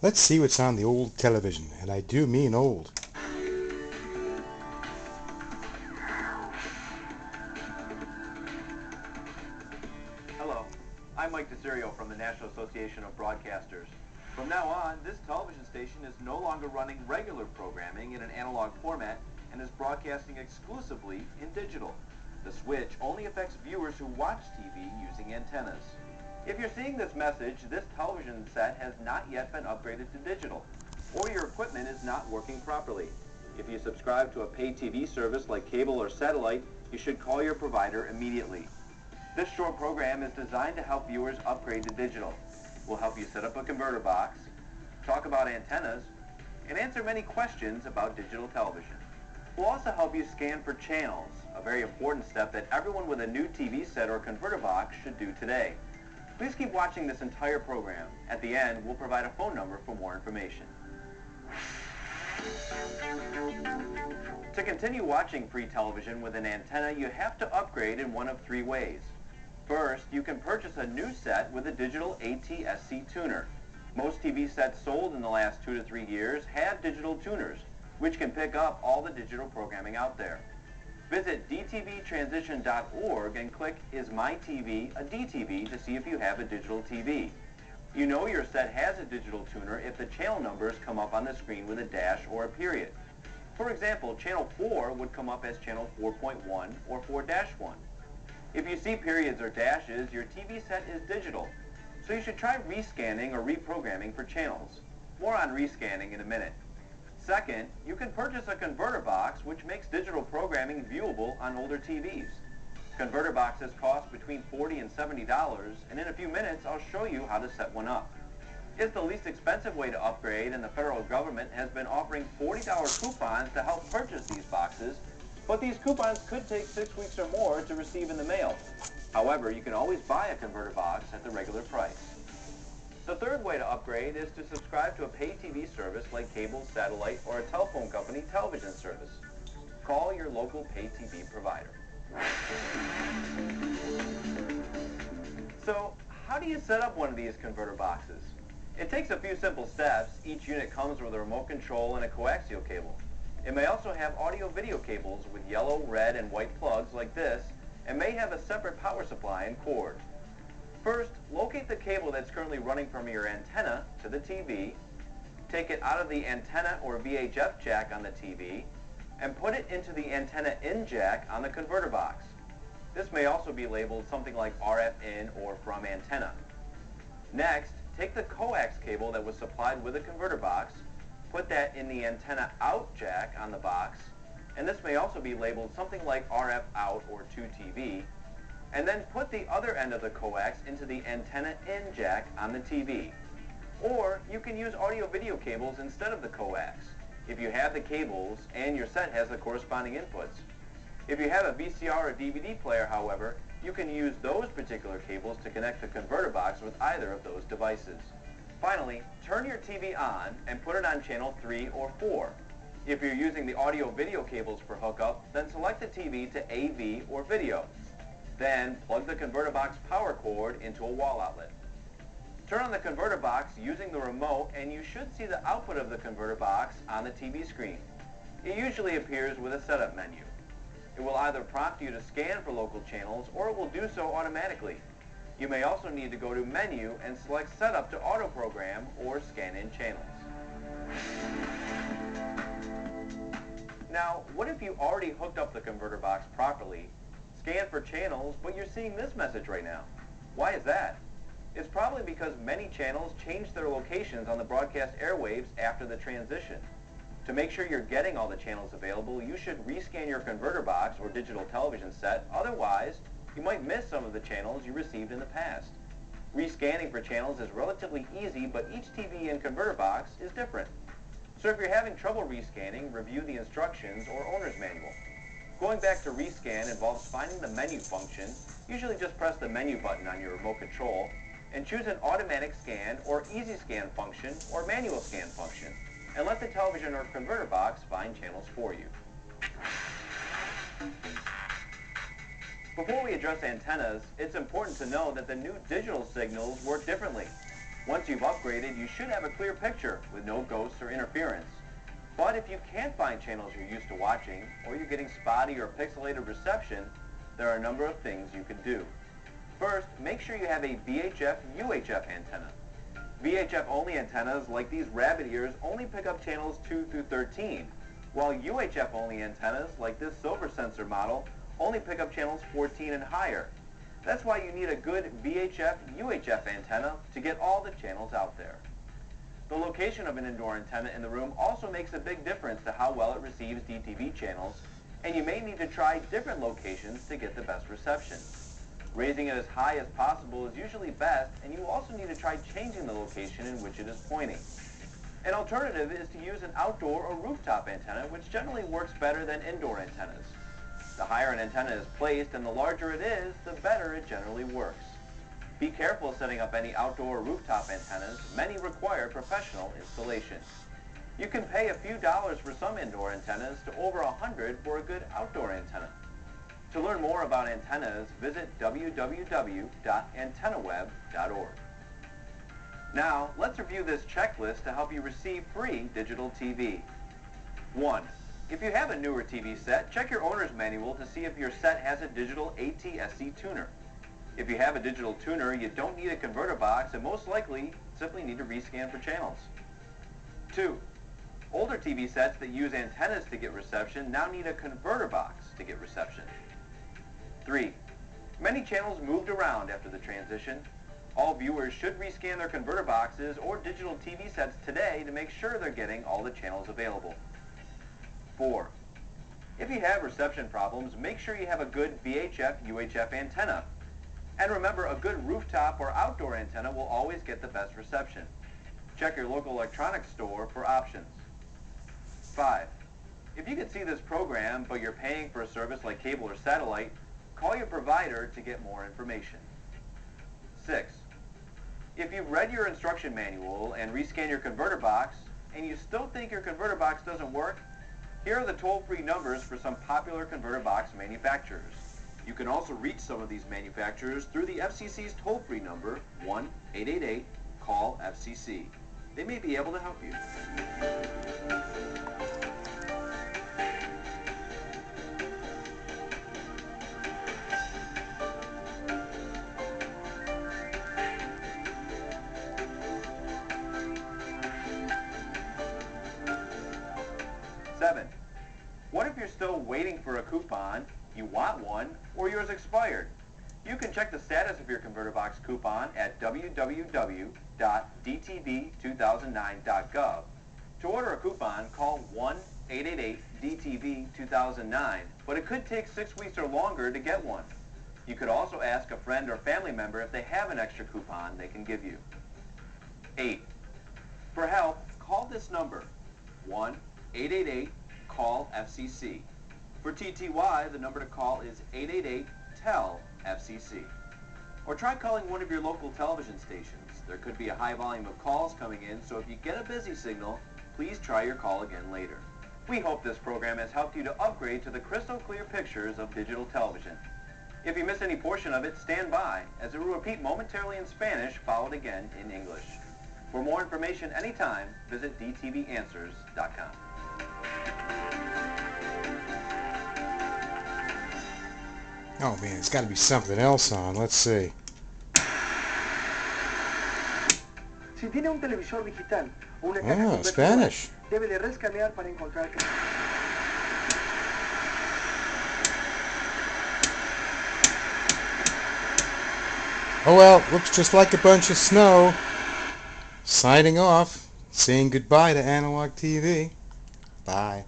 Let's see what's on the old television, and I do mean old. Hello, I'm Mike DeSirio from the National Association of Broadcasters. From now on, this television station is no longer running regular programming in an analog format and is broadcasting exclusively in digital. The switch only affects viewers who watch TV using antennas. If you're seeing this message, this television set has not yet been upgraded to digital, or your equipment is not working properly. If you subscribe to a pay TV service like cable or satellite, you should call your provider immediately. This short program is designed to help viewers upgrade to digital. We'll help you set up a converter box, talk about antennas, and answer many questions about digital television. We'll also help you scan for channels, a very important step that everyone with a new TV set or converter box should do today. Please keep watching this entire program. At the end, we'll provide a phone number for more information. To continue watching free television with an antenna, you have to upgrade in one of three ways. First, you can purchase a new set with a digital ATSC tuner. Most TV sets sold in the last 2 to 3 years have digital tuners, which can pick up all the digital programming out there. Visit dtvtransition.org and click Is My TV a DTV to see if you have a digital TV. You know your set has a digital tuner if the channel numbers come up on the screen with a dash or a period. For example, channel 4 would come up as channel 4.1 or 4-1. If you see periods or dashes, your TV set is digital, so you should try rescanning or reprogramming for channels. More on rescanning in a minute. Second, you can purchase a converter box which makes digital programming viewable on older TVs. Converter boxes cost between $40 and $70, and in a few minutes I'll show you how to set one up. It's the least expensive way to upgrade, and the federal government has been offering $40 coupons to help purchase these boxes, but these coupons could take 6 weeks or more to receive in the mail. However, you can always buy a converter box at the regular price. The third way to upgrade is to subscribe to a pay TV service like cable, satellite, or a telephone company television service. Call your local pay TV provider. So, how do you set up one of these converter boxes? It takes a few simple steps. Each unit comes with a remote control and a coaxial cable. It may also have audio-video cables with yellow, red, and white plugs like this, and may have a separate power supply and cord. First, locate the cable that's currently running from your antenna to the TV, take it out of the antenna or VHF jack on the TV, and put it into the antenna in jack on the converter box. This may also be labeled something like RF in or from antenna. Next, take the coax cable that was supplied with the converter box, put that in the antenna out jack on the box, and this may also be labeled something like RF out or to TV, and then put the other end of the coax into the antenna in jack on the TV. Or you can use audio-video cables instead of the coax, if you have the cables and your set has the corresponding inputs. If you have a VCR or DVD player, however, you can use those particular cables to connect the converter box with either of those devices. Finally, turn your TV on and put it on channel 3 or 4. If you're using the audio-video cables for hookup, then select the TV to AV or video. Then plug the converter box power cord into a wall outlet. Turn on the converter box using the remote and you should see the output of the converter box on the TV screen. It usually appears with a setup menu. It will either prompt you to scan for local channels or it will do so automatically. You may also need to go to Menu and select Setup to auto program or scan in channels. Now, what if you already hooked up the converter box properly, scanned for channels, but you're seeing this message right now? Why is that? It's probably because many channels changed their locations on the broadcast airwaves after the transition. To make sure you're getting all the channels available, you should rescan your converter box or digital television set. Otherwise, you might miss some of the channels you received in the past. Rescanning for channels is relatively easy, but each TV and converter box is different. So if you're having trouble rescanning, review the instructions or owner's manual. Going back to rescan involves finding the menu function. Usually just press the menu button on your remote control and choose an automatic scan or easy scan function or manual scan function, and let the television or converter box find channels for you. Before we address antennas, it's important to know that the new digital signals work differently. Once you've upgraded, you should have a clear picture with no ghosts or interference. But if you can't find channels you're used to watching, or you're getting spotty or pixelated reception, there are a number of things you can do. First, make sure you have a VHF-UHF antenna. VHF-only antennas, like these rabbit ears, only pick up channels 2 through 13, while UHF-only antennas, like this silver sensor model, only pick up channels 14 and higher. That's why you need a good VHF-UHF antenna to get all the channels out there. The location of an indoor antenna in the room also makes a big difference to how well it receives DTV channels, and you may need to try different locations to get the best reception. Raising it as high as possible is usually best, and you also need to try changing the location in which it is pointing. An alternative is to use an outdoor or rooftop antenna, which generally works better than indoor antennas. The higher an antenna is placed and the larger it is, the better it generally works. Be careful setting up any outdoor or rooftop antennas. Many require professional installation. You can pay a few dollars for some indoor antennas to over $100 for a good outdoor antenna. To learn more about antennas, visit www.antennaweb.org. Now, let's review this checklist to help you receive free digital TV. 1. If you have a newer TV set, check your owner's manual to see if your set has a digital ATSC tuner. If you have a digital tuner, you don't need a converter box and most likely simply need to rescan for channels. 2. Older TV sets that use antennas to get reception now need a converter box to get reception. 3. Many channels moved around after the transition. All viewers should rescan their converter boxes or digital TV sets today to make sure they're getting all the channels available. 4. If you have reception problems, make sure you have a good VHF-UHF antenna. And remember, a good rooftop or outdoor antenna will always get the best reception. Check your local electronics store for options. 5. If you can see this program, but you're paying for a service like cable or satellite, call your provider to get more information. 6. If you've read your instruction manual and rescan your converter box, and you still think your converter box doesn't work, here are the toll-free numbers for some popular converter box manufacturers. You can also reach some of these manufacturers through the FCC's toll-free number, 1-888-CALL-FCC. They may be able to help you. 7. What if you're still waiting for a coupon, you want one, or yours expired? You can check the status of your converter box coupon at www.dtv2009.gov. To order a coupon, call 1-888-DTV-2009, but it could take 6 weeks or longer to get one. You could also ask a friend or family member if they have an extra coupon they can give you. 8. For help, call this number, 1-888-CALL-FCC. For TTY, the number to call is 888-TEL-FCC. Or try calling one of your local television stations. There could be a high volume of calls coming in, so if you get a busy signal, please try your call again later. We hope this program has helped you to upgrade to the crystal clear pictures of digital television. If you miss any portion of it, stand by, as it will repeat momentarily in Spanish, followed again in English. For more information anytime, visit dtvanswers.com. Oh man, it's got to be something else on. Let's see. Si tiene un televisor digital o una caja convertidora, Spanish. debe de rescanear para encontrar. Oh well, looks just like a bunch of snow. Signing off, saying goodbye to analog TV. Bye.